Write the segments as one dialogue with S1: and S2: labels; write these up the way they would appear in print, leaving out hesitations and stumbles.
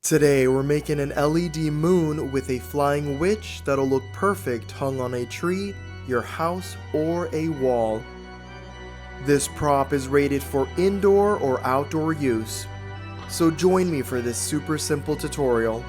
S1: Today we're making an LED moon with a flying witch that'll look perfect hung on a tree, your house, or a wall. This prop is rated for indoor or outdoor use. So join me for this super simple tutorial.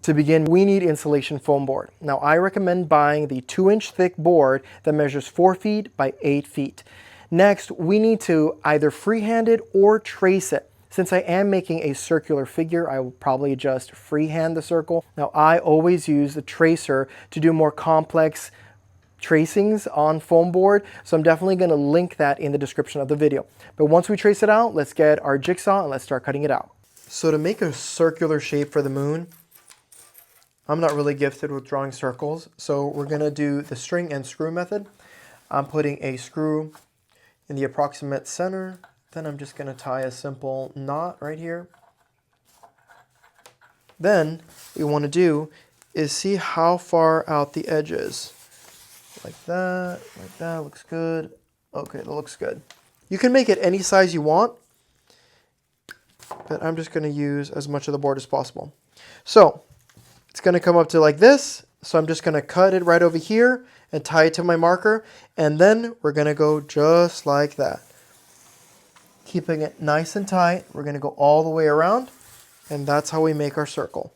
S1: To begin, we need insulation foam board. Now I recommend buying the 2-inch thick board that measures 4 feet by 8 feet. Next, we need to either freehand it or trace it. Since I am making a circular figure, I will probably just freehand the circle. Now I always use the tracer to do more complex tracings on foam board, so I'm definitely going to link that in the description of the video. But once we trace it out, let's get our jigsaw and let's start cutting it out. So to make a circular shape for the moon, I'm not really gifted with drawing circles, so we're going to do the string and screw method. I'm putting a screw in the approximate center, then I'm just going to tie a simple knot right here. Then what you want to do is see how far out the edge is. Like that, looks good. Okay, that looks good. You can make it any size you want, but I'm just going to use as much of the board as possible. So it's going to come up to like this, so I'm just going to cut it right over here and tie it to my marker, and then we're going to go just like that. Keeping it nice and tight, we're going to go all the way around, and that's how we make our circle.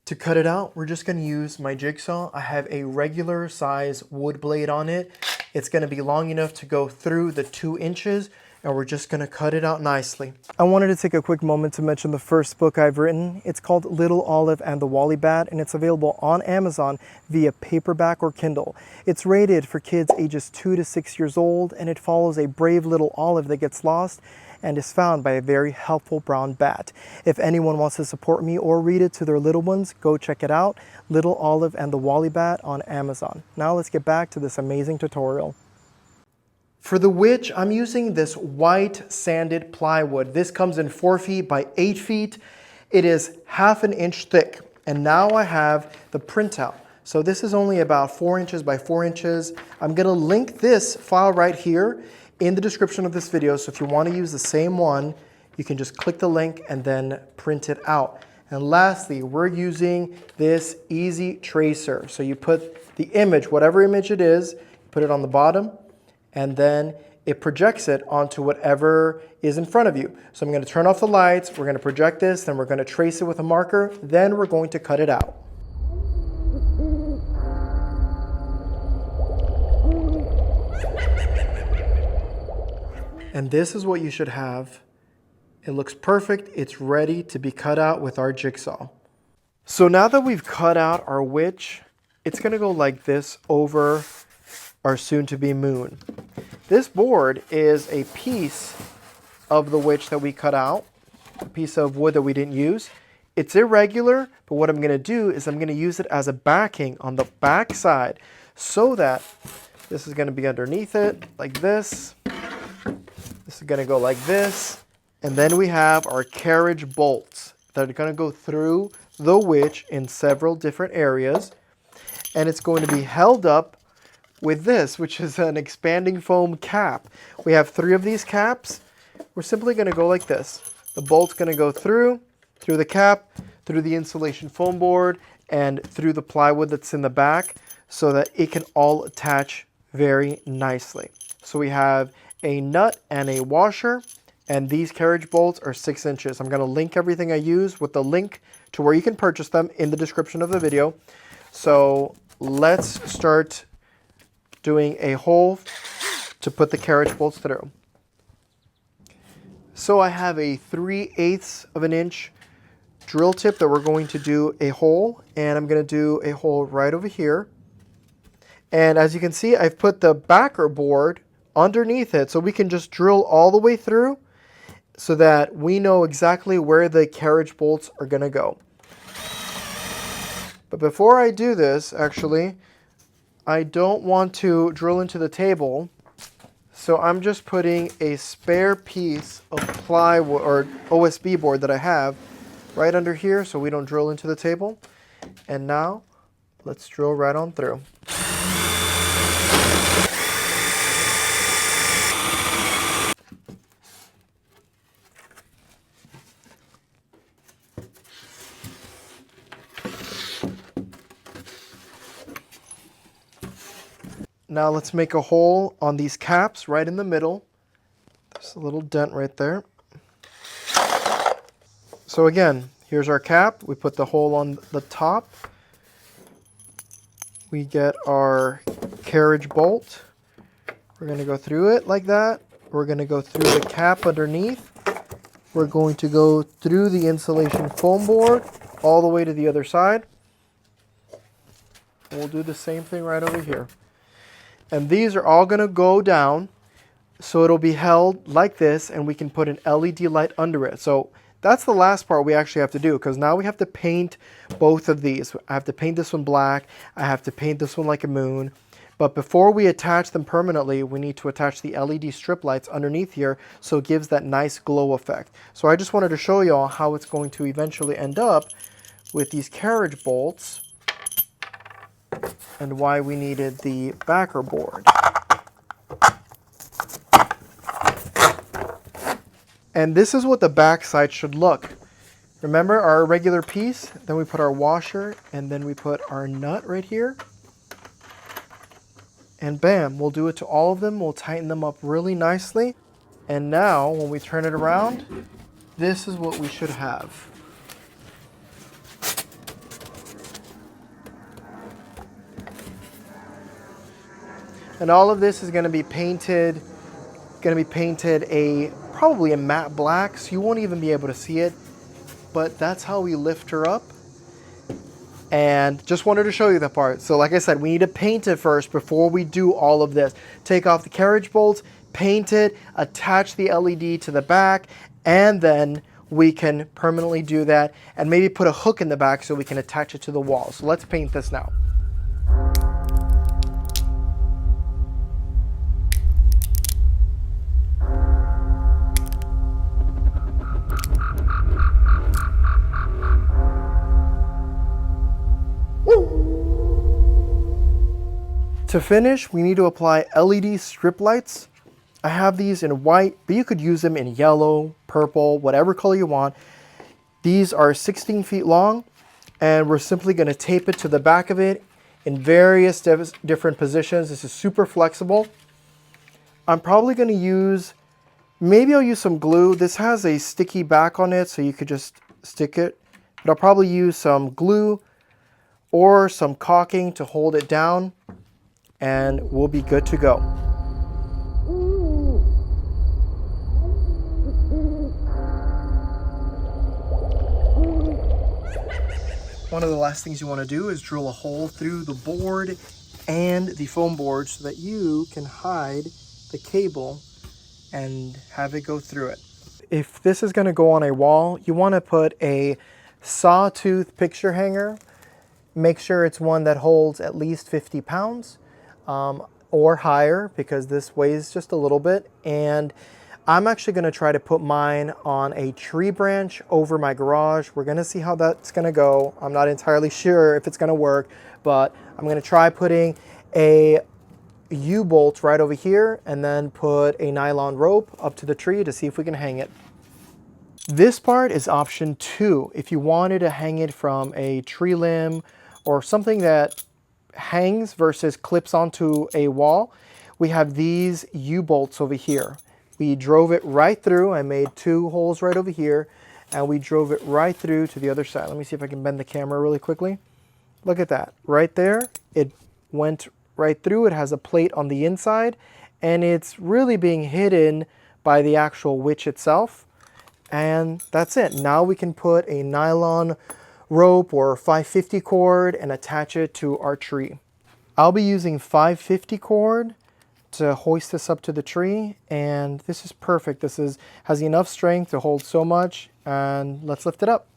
S1: To cut it out, we're just going to use my jigsaw. I have a regular size wood blade on it. It's going to be long enough to go through the 2 inches, and we're just going to cut it out nicely. I wanted to take a quick moment to mention the first book I've written. It's called Little Olive and the Wally Bat, and it's available on Amazon via paperback or Kindle. It's rated for kids ages 2 to 6 years old, and it follows a brave little olive that gets lost and is found by a very helpful brown bat. If anyone wants to support me or read it to their little ones, go check it out. Little Olive and the Wally Bat on Amazon. Now let's get back to this amazing tutorial. For the witch, I'm using this white sanded plywood. This comes in 4 feet by 8 feet. It is 1/2 inch thick. And now I have the printout. So this is only about 4 inches by 4 inches. I'm gonna link this file right here in the description of this video. So if you wanna use the same one, you can just click the link and then print it out. And lastly, we're using this easy tracer. So you put the image, whatever image it is, put it on the bottom, and then it projects it onto whatever is in front of you. So I'm going to turn off the lights, we're going to project this, then we're going to trace it with a marker, then we're going to cut it out. And this is what you should have. It looks perfect, it's ready to be cut out with our jigsaw. So now that we've cut out our witch, it's going to go like this over our soon-to-be moon. This board is a piece of the witch that we cut out, a piece of wood that we didn't use. It's irregular, but what I'm going to do is I'm going to use it as a backing on the back side so that this is going to be underneath it like this. This is going to go like this. And then we have our carriage bolts that are going to go through the witch in several different areas. And it's going to be held up with this, which is an expanding foam cap. We have 3 of these caps. We're simply going to go like this. The bolt's going to go through the cap, through the insulation foam board, and through the plywood that's in the back so that it can all attach very nicely. So we have a nut and a washer, and these carriage bolts are 6 inches. I'm going to link everything I use with the link to where you can purchase them in the description of the video. So let's start doing a hole to put the carriage bolts through. So I have a 3/8 of an inch drill tip that we're going to do a hole, and I'm going to do a hole right over here. And as you can see, I've put the backer board underneath it so we can just drill all the way through so that we know exactly where the carriage bolts are going to go. But before I do this, actually, I don't want to drill into the table, so I'm just putting a spare piece of plywood or OSB board that I have right under here so we don't drill into the table. And now let's drill right on through. Now let's make a hole on these caps right in the middle. There's a little dent right there. So again, here's our cap. We put the hole on the top. We get our carriage bolt. We're going to go through it like that. We're going to go through the cap underneath. We're going to go through the insulation foam board all the way to the other side. We'll do the same thing right over here. And these are all going to go down, so it'll be held like this, and we can put an LED light under it. So that's the last part we actually have to do, because now we have to paint both of these. I have to paint this one black. I have to paint this one like a moon. But before we attach them permanently, we need to attach the LED strip lights underneath here so it gives that nice glow effect. So I just wanted to show you all how it's going to eventually end up with these carriage bolts and why we needed the backer board. And this is what the back side should look. Remember our regular piece, then we put our washer, and then we put our nut right here. And bam, we'll do it to all of them. We'll tighten them up really nicely. And now when we turn it around, this is what we should have. And all of this is going to be painted probably a matte black, so you won't even be able to see it. But that's how we lift her up. And just wanted to show you that part. So like I said, we need to paint it first before we do all of this. Take off the carriage bolts, paint it, attach the LED to the back, and then we can permanently do that and maybe put a hook in the back so we can attach it to the wall. So let's paint this now. To finish, we need to apply LED strip lights. I have these in white, but you could use them in yellow, purple, whatever color you want. These are 16 feet long, and we're simply going to tape it to the back of it in various different positions. This is super flexible. I'm probably going to use, maybe I'll use some glue. This has a sticky back on it, so you could just stick it. But I'll probably use some glue or some caulking to hold it down, and we'll be good to go. One of the last things you want to do is drill a hole through the board and the foam board so that you can hide the cable and have it go through it. If this is going to go on a wall, you want to put a sawtooth picture hanger. Make sure it's one that holds at least 50 pounds. Or higher, because this weighs just a little bit. And I'm actually going to try to put mine on a tree branch over my garage. We're going to see how that's going to go. I'm not entirely sure if it's going to work, but I'm going to try putting a U-bolt right over here and then put a nylon rope up to the tree to see if we can hang it. This part is option 2. If you wanted to hang it from a tree limb or something that hangs versus clips onto a wall, we have these U-bolts over here. We drove it right through. I made 2 holes right over here, and we drove it right through to the other side. Let me see if I can bend the camera really quickly. Look at that. Right there, it went right through. It has a plate on the inside, and it's really being hidden by the actual witch itself. And that's it. Now we can put a nylon rope or 550 cord and attach it to our tree. I'll be using 550 cord to hoist this up to the tree, and this is perfect. This has enough strength to hold so much, and let's lift it up.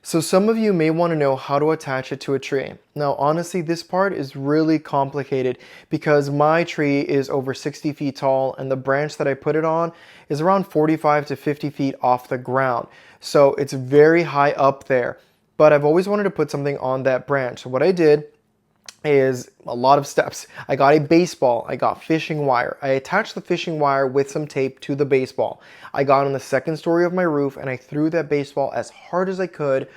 S1: So some of you may want to know how to attach it to a tree. Now, honestly, this part is really complicated because my tree is over 60 feet tall and the branch that I put it on is around 45 to 50 feet off the ground. So it's very high up there, but I've always wanted to put something on that branch. So what I did is a lot of steps. I got a baseball, I got fishing wire. I attached the fishing wire with some tape to the baseball. I got on the second story of my roof and I threw that baseball as hard as I could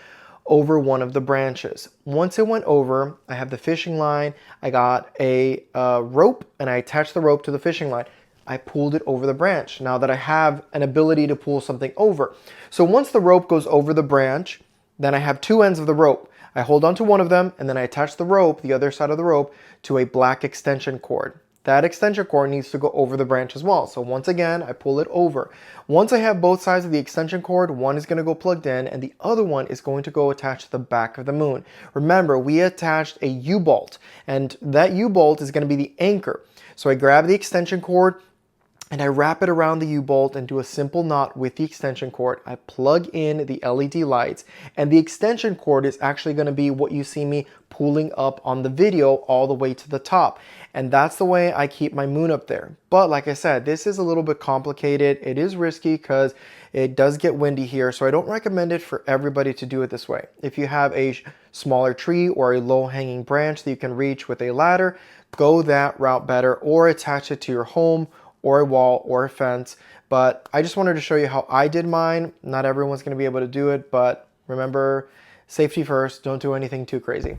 S1: over one of the branches. Once it went over, I have the fishing line, I got a rope and I attached the rope to the fishing line. I pulled it over the branch now that I have an ability to pull something over. So once the rope goes over the branch, then I have two ends of the rope. I hold on to one of them and then I attach the rope, the other side of the rope, to a black extension cord. That extension cord needs to go over the branch as well. So once again, I pull it over. Once I have both sides of the extension cord, one is going to go plugged in and the other one is going to go attached to the back of the moon. Remember, we attached a U-bolt and that U-bolt is going to be the anchor. So I grab the extension cord, and I wrap it around the U-bolt and do a simple knot with the extension cord. I plug in the LED lights, and the extension cord is actually going to be what you see me pulling up on the video all the way to the top. And that's the way I keep my moon up there. But like I said, this is a little bit complicated. It is risky because it does get windy here, so I don't recommend it for everybody to do it this way. If you have a smaller tree or a low-hanging branch that you can reach with a ladder, go that route better, or attach it to your home or a wall or a fence. But I just wanted to show you how I did mine. Not everyone's going to be able to do it, but remember, safety first. Don't do anything too crazy.